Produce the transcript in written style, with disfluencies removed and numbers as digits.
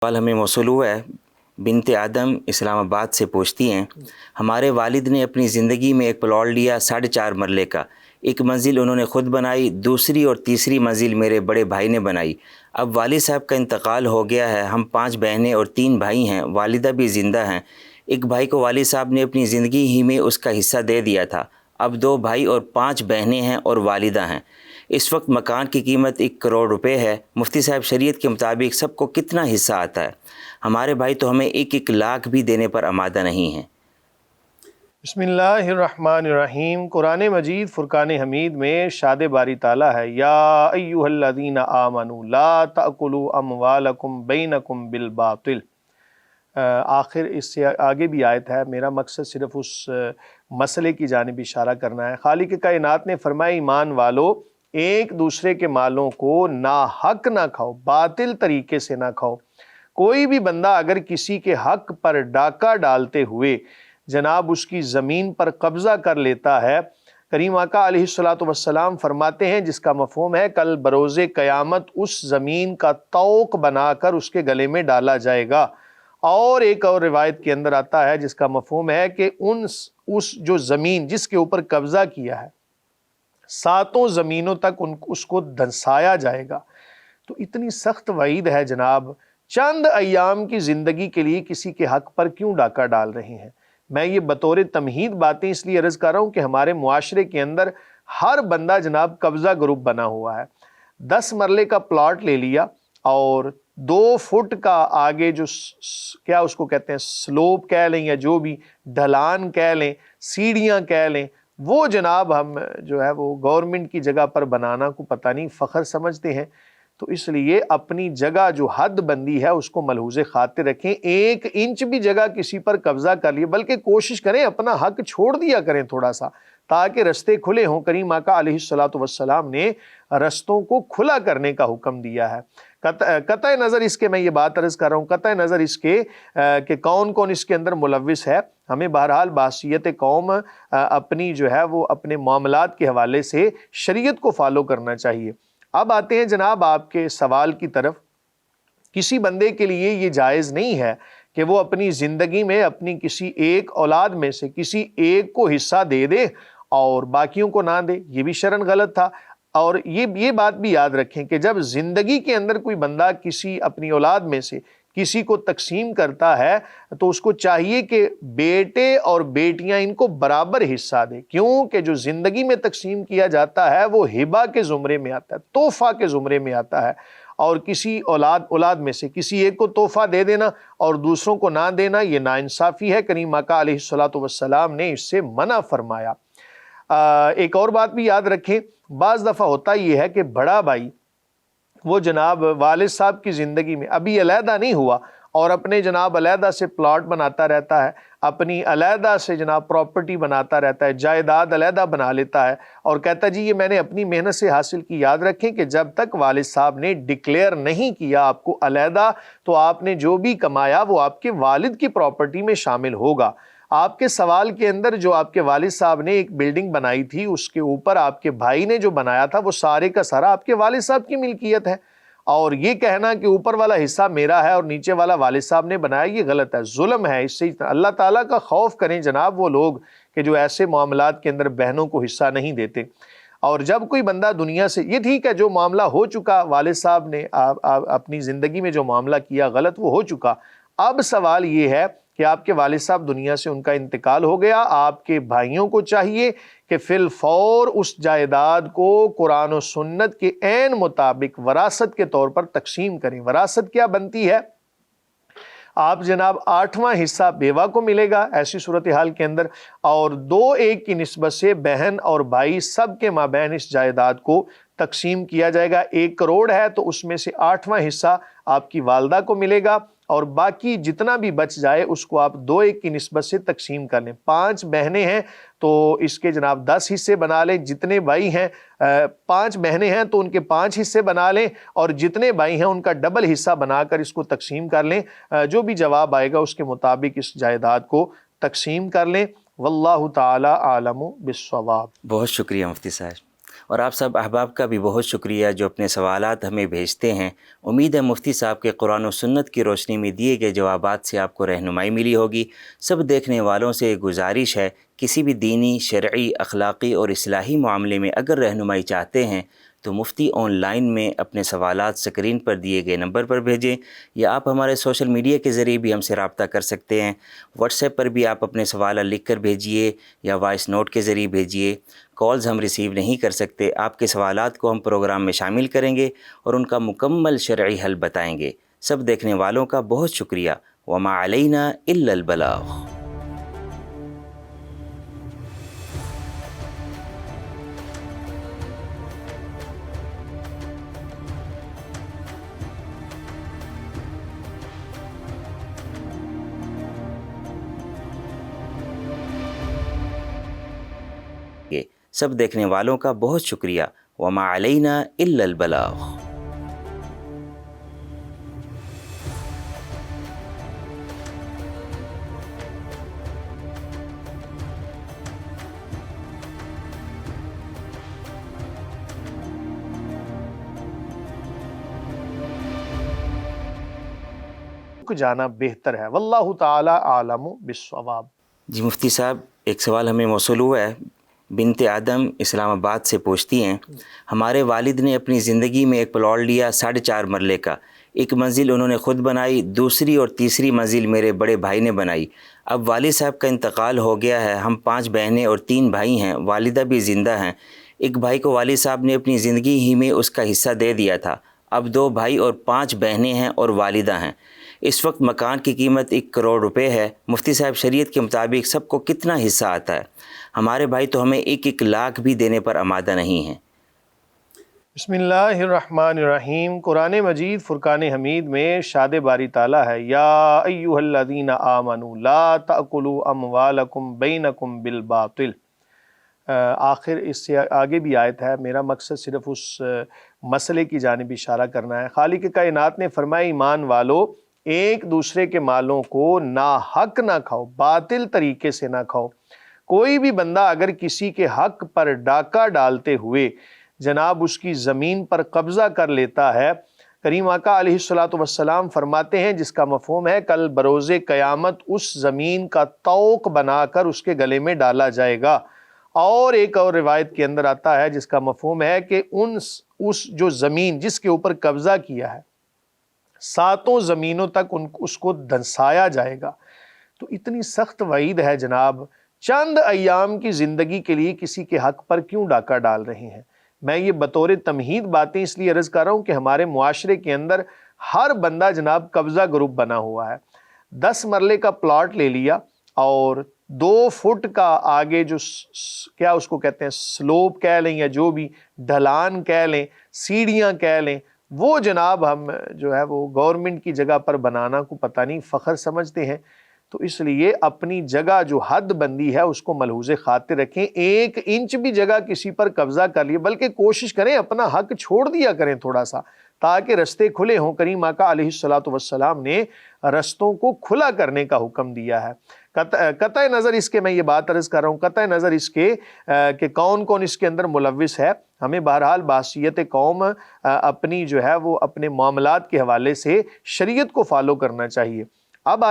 سوال ہمیں موصول ہوا ہے، بنت آدم اسلام آباد سے پوچھتی ہیں، ہمارے والد نے اپنی زندگی میں ایک پلاٹ لیا 4.5 مرلے کا، ایک منزل انہوں نے خود بنائی، دوسری اور تیسری منزل میرے بڑے بھائی نے بنائی۔ اب والد صاحب کا انتقال ہو گیا ہے، ہم 5 بہنیں اور 3 بھائی ہیں، والدہ بھی زندہ ہیں۔ ایک بھائی کو والد صاحب نے اپنی زندگی ہی میں اس کا حصہ دے دیا تھا، اب 2 بھائی اور 5 بہنیں ہیں اور والدہ ہیں۔ اس وقت مکان کی قیمت 1 کروڑ روپے ہے۔ مفتی صاحب، شریعت کے مطابق سب کو کتنا حصہ آتا ہے؟ ہمارے بھائی تو ہمیں 1 لاکھ بھی دینے پر آمادہ نہیں ہیں۔ بسم اللہ الرحمن الرحیم۔ قرآن مجید فرقان حمید میں ارشاد باری تعالیٰ ہے، یا ایھا الذین آمنوا لا تأکلوا اموالکم بینکم بالباطل۔ آخر اس سے آگے بھی آیت ہے، میرا مقصد صرف اس مسئلے کی جانب اشارہ کرنا ہے۔ خالق کائنات نے فرمایا، ایمان والو ایک دوسرے کے مالوں کو ناحق نہ کھاؤ، باطل طریقے سے نہ کھاؤ۔ کوئی بھی بندہ اگر کسی کے حق پر ڈاکہ ڈالتے ہوئے جناب اس کی زمین پر قبضہ کر لیتا ہے، کریم آقا علیہ الصلوۃ والسلام فرماتے ہیں، جس کا مفہوم ہے کل بروز قیامت اس زمین کا طوق بنا کر اس کے گلے میں ڈالا جائے گا۔ اور ایک اور روایت کے اندر آتا ہے جس کا مفہوم ہے کہ اس جو زمین جس کے اوپر قبضہ کیا ہے 7 زمینوں تک اس کو دھنسایا جائے گا۔ تو اتنی سخت وعید ہے جناب، چند ایام کی زندگی کے لیے کسی کے حق پر کیوں ڈاکہ ڈال رہے ہیں؟ میں یہ بطور تمہید باتیں اس لیے عرض کر رہا ہوں کہ ہمارے معاشرے کے اندر ہر بندہ جناب قبضہ گروپ بنا ہوا ہے۔ 10 مرلے کا پلاٹ لے لیا اور 2 فٹ کا آگے جو کیا اس کو کہتے ہیں سلوپ کہہ لیں یا جو بھی ڈھلان کہہ لیں، سیڑھیاں کہہ لیں، وہ جناب ہم جو ہے وہ گورنمنٹ کی جگہ پر بنانا کو پتہ نہیں فخر سمجھتے ہیں۔ تو اس لیے اپنی جگہ جو حد بندی ہے اس کو ملحوظ خاطر رکھیں۔ 1 انچ بھی جگہ کسی پر قبضہ کر لیے، بلکہ کوشش کریں اپنا حق چھوڑ دیا کریں تھوڑا سا، تاکہ رستے کھلے ہوں۔ کریم آقا علیہ الصلوۃ والسلام نے رستوں کو کھلا کرنے کا حکم دیا ہے۔ قطع نظر اس کے، میں یہ بات عرض کر رہا ہوں، قطع نظر اس کے کہ کون کون اس کے اندر ملوث ہے، ہمیں بہرحال بحیثیت قوم اپنی جو ہے وہ اپنے معاملات کے حوالے سے شریعت کو فالو کرنا چاہیے۔ اب آتے ہیں جناب آپ کے سوال کی طرف۔ کسی بندے کے لیے یہ جائز نہیں ہے کہ وہ اپنی زندگی میں اپنی کسی ایک اولاد میں سے کسی ایک کو حصہ دے دے اور باقیوں کو نہ دے، یہ بھی شرعاً غلط تھا۔ اور یہ بات بھی یاد رکھیں کہ جب زندگی کے اندر کوئی بندہ کسی اپنی اولاد میں سے کسی کو تقسیم کرتا ہے تو اس کو چاہیے کہ بیٹے اور بیٹیاں ان کو برابر حصہ دے، کیونکہ جو زندگی میں تقسیم کیا جاتا ہے وہ ہبہ کے زمرے میں آتا ہے، تحفہ کے زمرے میں آتا ہے۔ اور کسی اولاد میں سے کسی ایک کو تحفہ دے دینا اور دوسروں کو نہ دینا، یہ ناانصافی ہے۔ کریم آقا علیہ الصلوۃ والسلام نے اس سے منع فرمایا۔ ایک اور بات بھی یاد رکھیں، بعض دفعہ ہوتا یہ ہے کہ بڑا بھائی وہ جناب والد صاحب کی زندگی میں ابھی علیحدہ نہیں ہوا اور اپنے جناب علیحدہ سے پلاٹ بناتا رہتا ہے، اپنی علیحدہ سے جناب پراپرٹی بناتا رہتا ہے، جائیداد علیحدہ بنا لیتا ہے اور کہتا ہے جی یہ میں نے اپنی محنت سے حاصل کی۔ یاد رکھیں کہ جب تک والد صاحب نے ڈکلیئر نہیں کیا آپ کو علیحدہ، تو آپ نے جو بھی کمایا وہ آپ کے والد کی پراپرٹی میں شامل ہوگا۔ آپ کے سوال کے اندر جو آپ کے والد صاحب نے ایک بلڈنگ بنائی تھی، اس کے اوپر آپ کے بھائی نے جو بنایا تھا وہ سارے کا سارا آپ کے والد صاحب کی ملکیت ہے، اور یہ کہنا کہ اوپر والا حصہ میرا ہے اور نیچے والا والد صاحب نے بنایا، یہ غلط ہے، ظلم ہے۔ اس سے اللہ تعالیٰ کا خوف کریں جناب وہ لوگ کہ جو ایسے معاملات کے اندر بہنوں کو حصہ نہیں دیتے۔ اور جب کوئی بندہ دنیا سے، یہ ٹھیک ہے جو معاملہ ہو چکا، والد صاحب نے اپنی زندگی میں جو معاملہ کیا غلط، وہ ہو چکا۔ اب سوال یہ ہے کہ آپ کے والد صاحب دنیا سے ان کا انتقال ہو گیا، آپ کے بھائیوں کو چاہیے کہ فی الفور اس جائیداد کو قرآن و سنت کے عین مطابق وراثت کے طور پر تقسیم کریں۔ وراثت کیا بنتی ہے؟ آپ جناب 8واں حصہ بیوہ کو ملے گا ایسی صورتحال کے اندر، اور 2-1 کی نسبت سے بہن اور بھائی سب کے مابین اس جائیداد کو تقسیم کیا جائے گا۔ 1 کروڑ ہے تو اس میں سے 8واں حصہ آپ کی والدہ کو ملے گا اور باقی جتنا بھی بچ جائے اس کو آپ 2-1 کی نسبت سے تقسیم کر لیں۔ 5 بہنیں ہیں تو اس کے جناب 10 حصے بنا لیں، جتنے بھائی ہیں 5 بہنیں ہیں تو ان کے 5 حصے بنا لیں، اور جتنے بھائی ہیں ان کا ڈبل حصہ بنا کر اس کو تقسیم کر لیں۔ جو بھی جواب آئے گا اس کے مطابق اس جائیداد کو تقسیم کر لیں۔ واللہ تعالی عالم بالصواب۔ بہت شکریہ مفتی صاحب۔ اور آپ سب احباب کا بھی بہت شکریہ جو اپنے سوالات ہمیں بھیجتے ہیں۔ امید ہے مفتی صاحب کے قرآن و سنت کی روشنی میں دیے گئے جوابات سے آپ کو رہنمائی ملی ہوگی۔ سب دیکھنے والوں سے گزارش ہے، کسی بھی دینی، شرعی، اخلاقی اور اصلاحی معاملے میں اگر رہنمائی چاہتے ہیں تو مفتی آن لائن میں اپنے سوالات سکرین پر دیے گئے نمبر پر بھیجیں، یا آپ ہمارے سوشل میڈیا کے ذریعے بھی ہم سے رابطہ کر سکتے ہیں۔ واٹس ایپ پر بھی آپ اپنے سوالات لکھ کر بھیجیے یا وائس نوٹ کے ذریعے بھیجیے۔ کالز ہم ریسیو نہیں کر سکتے، آپ کے سوالات کو ہم پروگرام میں شامل کریں گے اور ان کا مکمل شرعی حل بتائیں گے۔ سب دیکھنے والوں کا بہت شکریہ۔ وما علینا الا البلاغ۔ سب دیکھنے والوں کا بہت شکریہ۔ وما علینا الا البلاغ۔ جانا بہتر ہے، واللہ تعالی عالم بالصواب۔ جی مفتی صاحب، ایک سوال ہمیں موصول ہوا ہے۔ بنت آدم اسلام آباد سے پوچھتی ہیں، ہمارے والد نے اپنی زندگی میں ایک پلاٹ لیا 4.5 مرلے کا، ایک منزل انہوں نے خود بنائی، دوسری اور تیسری منزل میرے بڑے بھائی نے بنائی۔ اب والد صاحب کا انتقال ہو گیا ہے، ہم 5 بہنیں اور 3 بھائی ہیں، والدہ بھی زندہ ہیں۔ ایک بھائی کو والد صاحب نے اپنی زندگی ہی میں اس کا حصہ دے دیا تھا۔ اب 2 بھائی اور 5 بہنیں ہیں اور والدہ ہیں۔ اس وقت مکان کی قیمت 1 کروڑ روپے ہے۔ مفتی صاحب، شریعت کے مطابق سب کو کتنا حصہ آتا ہے؟ ہمارے بھائی تو ہمیں 1 لاکھ بھی دینے پر آمادہ نہیں ہیں۔ بسم اللہ الرحمن الرحیم۔ قرآن مجید فرقان حمید میں ارشاد باری تعالیٰ ہے، یا ایھا الذین آمنوا لا تأکلوا اموالکم بینکم بالباطل۔ آخر اس سے آگے بھی آیت ہے، میرا مقصد صرف اس مسئلے کی جانب اشارہ کرنا ہے۔ خالق کائنات نے فرمایا، ایمان والو، ایک دوسرے کے مالوں کو ناحق نہ کھاؤ، باطل طریقے سے نہ کھاؤ۔ کوئی بھی بندہ اگر کسی کے حق پر ڈاکہ ڈالتے ہوئے جناب اس کی زمین پر قبضہ کر لیتا ہے، کریم آقا علیہ الصلوۃ والسلام فرماتے ہیں، جس کا مفہوم ہے کل بروز قیامت اس زمین کا طوق بنا کر اس کے گلے میں ڈالا جائے گا۔ اور ایک اور روایت کے اندر آتا ہے جس کا مفہوم ہے کہ اس جو زمین جس کے اوپر قبضہ کیا ہے 7 زمینوں تک اس کو دھنسایا جائے گا۔ تو اتنی سخت وعید ہے جناب، چند ایام کی زندگی کے لیے کسی کے حق پر کیوں ڈاکہ ڈال رہے ہیں؟ میں یہ بطور تمہید باتیں اس لیے عرض کر رہا ہوں کہ ہمارے معاشرے کے اندر ہر بندہ جناب قبضہ گروپ بنا ہوا ہے۔ 10 مرلے کا پلاٹ لے لیا اور 2 فٹ کا آگے جو کیا اس کو کہتے ہیں سلوپ کہہ لیں یا جو بھی ڈھلان کہہ لیں، سیڑھیاں کہہ لیں، وہ جناب ہم جو ہے وہ گورنمنٹ کی جگہ پر بنانا کو پتہ نہیں فخر سمجھتے ہیں۔ تو اس لیے اپنی جگہ جو حد بندی ہے اس کو ملحوظ خاطر رکھیں۔ 1 انچ بھی جگہ کسی پر قبضہ کر لیے، بلکہ کوشش کریں اپنا حق چھوڑ دیا کریں تھوڑا سا، تاکہ رستے کھلے ہوں۔ کریم آقا علیہ الصلوۃ والسلام نے رستوں کو کھلا کرنے کا حکم دیا ہے۔ قطع نظر اس کے، میں یہ بات عرض کر رہا ہوں، قطع نظر اس کے کہ کون کون اس کے اندر ملوث ہے، ہمیں بہرحال بحیثیت قوم اپنی جو ہے وہ اپنے معاملات کے حوالے سے شریعت کو فالو کرنا چاہیے۔ اب